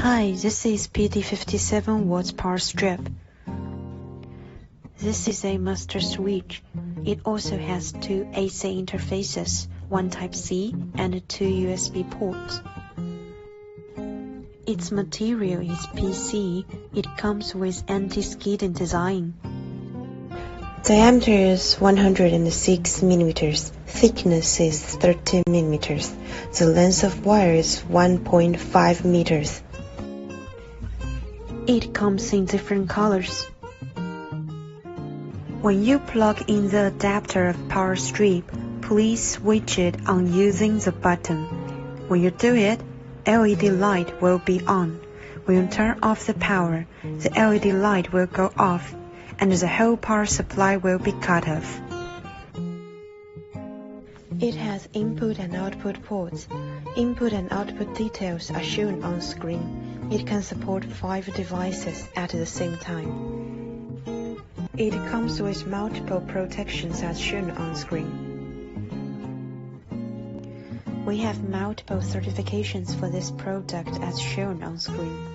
Hi, this is PD57 watts power strip. This is a master switch. It also has two AC interfaces, one Type-C and two USB ports. Its material is PC. It comes with anti-skidding design. Diameter is 106 mm. Thickness is 13 mm. The length of wire is 1.5 meters. It comes in different colors. When you plug in the adapter of power strip, please switch it on using the button. When you do it, LED light will be on. When you turn off the power, the LED light will go off, and the whole power supply will be cut off. It has input and output ports. Input and output details are shown on screen. It can support 5 devices at the same time. It comes with multiple protections as shown on screen. We have multiple certifications for this product as shown on screen.